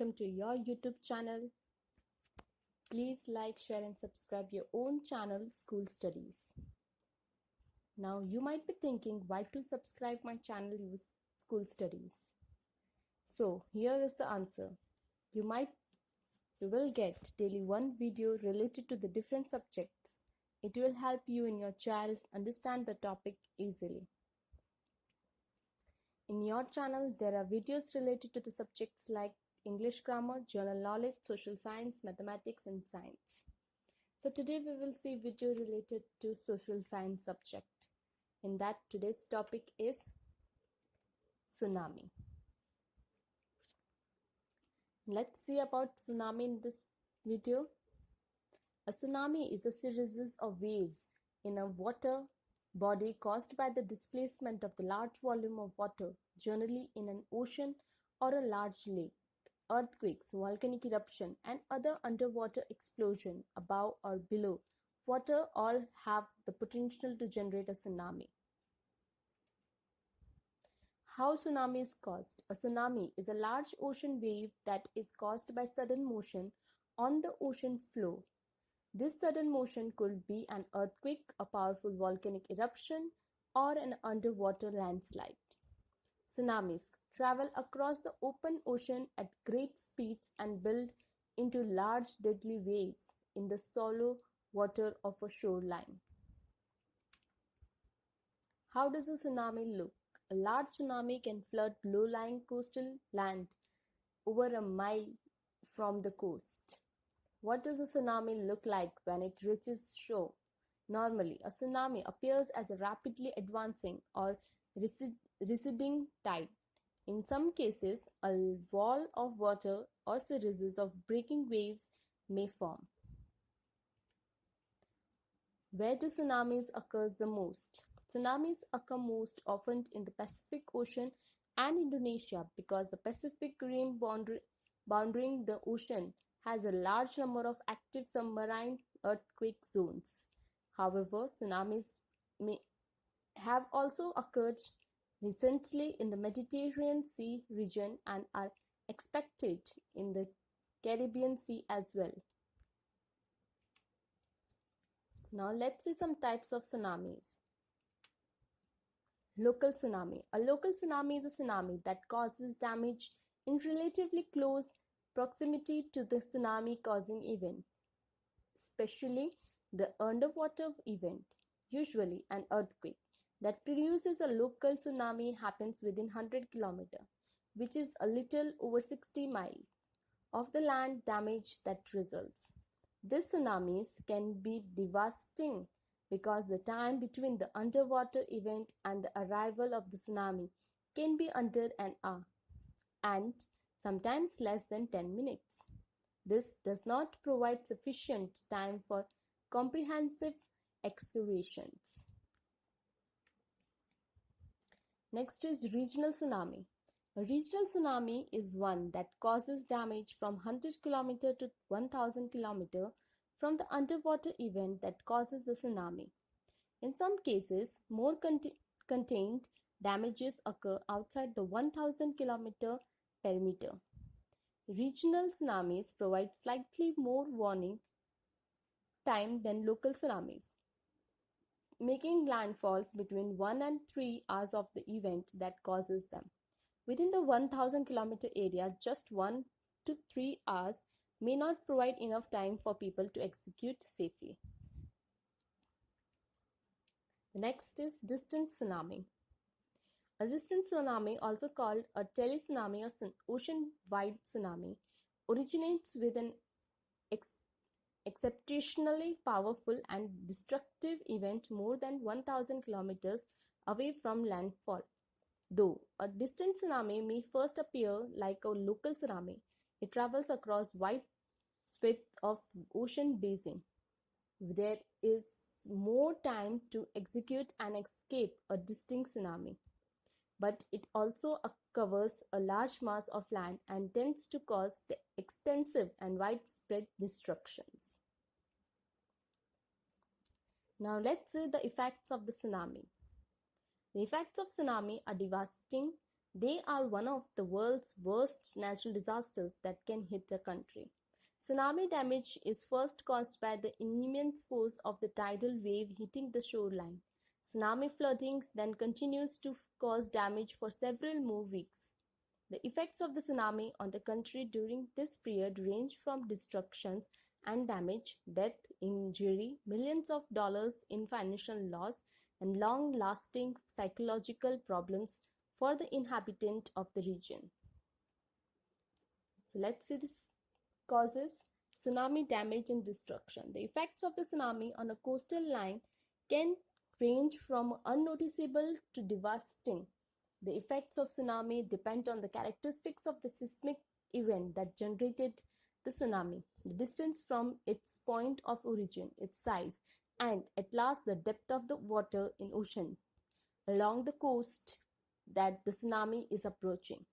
welcome to your YouTube channel. Please like, share and subscribe your own channel, School Studies. Now you might be thinking why to subscribe my channel School Studies. So here is the answer. You will get daily one video related to the different subjects. It will help you and your child understand the topic easily. In your channel, there are videos related to the subjects like English grammar, general knowledge, social science, mathematics, and science. So today we will see video related to social science subject. In that, today's topic is tsunami. Let's see about tsunami in this video. A tsunami is a series of waves in a water body caused by the displacement of the large volume of water, generally in an ocean or a large lake. Earthquakes, volcanic eruption, and other underwater explosion above or below water all have the potential to generate a tsunami. How tsunami is caused? A tsunami is a large ocean wave that is caused by sudden motion on the ocean floor. This sudden motion could be an earthquake, a powerful volcanic eruption, or an underwater landslide. Tsunamis travel across the open ocean at great speeds and build into large deadly waves in the shallow water of a shoreline. How does a tsunami look? A large tsunami can flood low-lying coastal land over a mile from the coast. What does a tsunami look like when it reaches shore? Normally, a tsunami appears as a rapidly advancing or receding tide. In some cases, a wall of water or series of breaking waves may form. Where do tsunamis occur the most? Tsunamis occur most often in the Pacific Ocean and Indonesia because the Pacific Rim bounding the ocean has a large number of active submarine earthquake zones. However, tsunamis have also occurred recently in the Mediterranean Sea region and are expected in the Caribbean Sea as well. Now let's see some types of tsunamis. Local tsunami. A local tsunami is a tsunami that causes damage in relatively close proximity to the tsunami causing event, especially the underwater event. Usually an earthquake that produces a local tsunami happens within 100 km, which is a little over 60 miles, of the land damage that results. These tsunamis can be devastating because the time between the underwater event and the arrival of the tsunami can be under an hour and sometimes less than 10 minutes. This does not provide sufficient time for comprehensive excavations. Next is regional tsunami. A regional tsunami is one that causes damage from 100 km to 1000 km from the underwater event that causes the tsunami. In some cases, more contained damages occur outside the 1000 km perimeter. Regional tsunamis provide slightly more warning time than local tsunamis, making landfalls between 1 and 3 hours of the event that causes them. Within the 1000 km area, just 1 to 3 hours may not provide enough time for people to execute safely. The next is distant tsunami. A distant tsunami, also called a tele-tsunami or ocean-wide tsunami, originates with an exceptionally powerful and destructive event more than 1000 kilometers away from landfall. Though a distant tsunami may first appear like a local tsunami, it travels across wide swath of ocean basin. There is more time to execute and escape a distant tsunami, but it also covers a large mass of land and tends to cause extensive and widespread destructions. Now let's see the effects of the tsunami. The effects of tsunami are devastating They are one of the world's worst natural disasters that can hit a country. Tsunami damage is first caused by the immense force of the tidal wave hitting the shoreline. Tsunami flooding then continues to cause damage for several more weeks. The effects of the tsunami on the country during this period range from destructions and damage, death, injury, millions of dollars in financial loss, and long-lasting psychological problems for the inhabitant of the region. So let's see this causes tsunami damage and destruction. The effects of the tsunami on a coastal line can range from unnoticeable to devastating. The effects of tsunami depend on the characteristics of the seismic event that generated the tsunami, the distance from its point of origin, its size, and at last the depth of the water in ocean along the coast that the tsunami is approaching.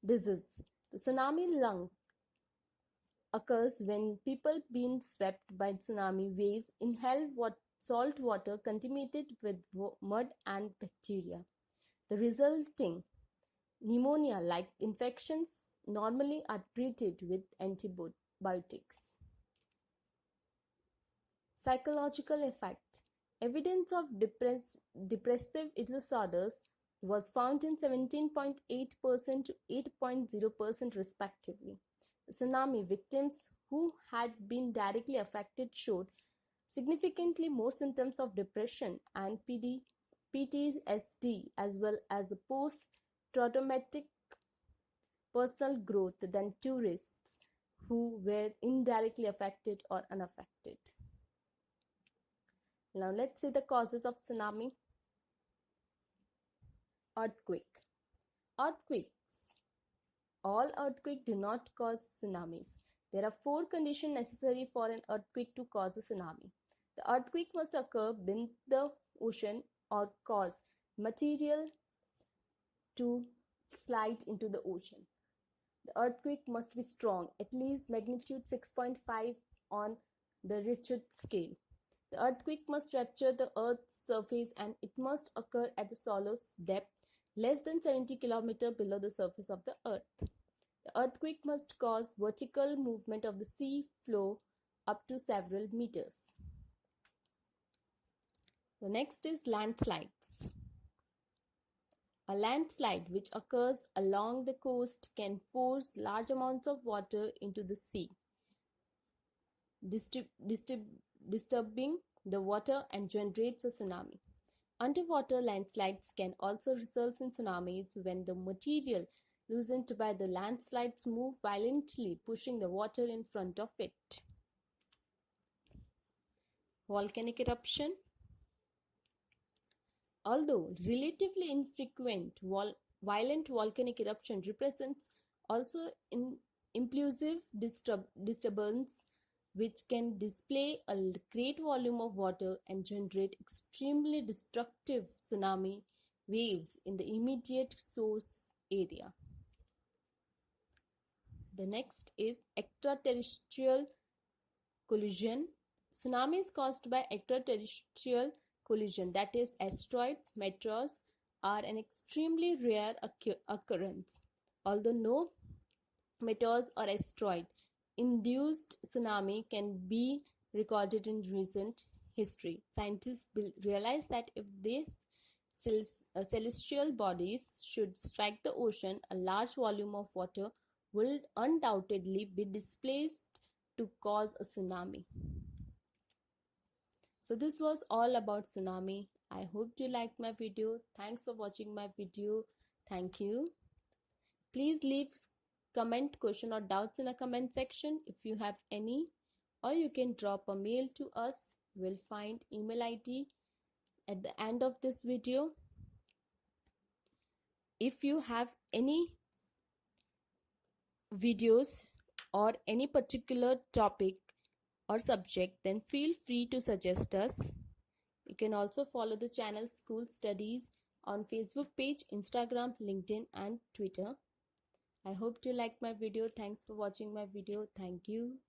Disease. The tsunami lung occurs when people being swept by tsunami waves inhale salt water contaminated with mud and bacteria. The resulting pneumonia-like infections normally are treated with antibiotics. Psychological effect. Evidence of depressive disorders was found in 17.8% to 8.0% respectively. Tsunami victims who had been directly affected showed significantly more symptoms of depression and PTSD as well as post-traumatic personal growth than tourists who were indirectly affected or unaffected. Now let's see the causes of tsunami. Earthquake. Earthquakes. All earthquakes do not cause tsunamis. There are 4 conditions necessary for an earthquake to cause a tsunami. The earthquake must occur beneath the ocean or cause material to slide into the ocean. The earthquake must be strong, at least magnitude 6.5 on the Richter scale. The earthquake must rupture the Earth's surface and it must occur at a shallow depth less than 70 km below the surface of the Earth. The earthquake must cause vertical movement of the sea floor up to several meters. The next is landslides. A landslide which occurs along the coast can force large amounts of water into the sea, disturbing the water and generates a tsunami. Underwater landslides can also result in tsunamis when the material loosened by the landslides move violently, pushing the water in front of it. Volcanic eruption. Although relatively infrequent, violent volcanic eruption represents also an impulsive disturbance which can display a great volume of water and generate extremely destructive tsunami waves in the immediate source area. The next is extraterrestrial collision. Tsunami is caused by extraterrestrial collision, that is, asteroids, meteors are an extremely rare occurrence. Although no meteors or asteroid induced tsunami can be recorded in recent history, scientists realize that if these celestial bodies should strike the ocean, a large volume of water will undoubtedly be displaced to cause a tsunami. So this was all about tsunami. I hope you liked my video. Thanks for watching my video. Thank you. Please leave comment, question or doubts in the comment section if you have any, or you can drop a mail to us. We'll find email ID at the end of this video. If you have any videos or any particular topic or subject, then feel free to suggest us. You can also follow the channel School Studies on Facebook page, Instagram, LinkedIn and Twitter. I hope you liked my video. Thanks for watching my video. Thank you.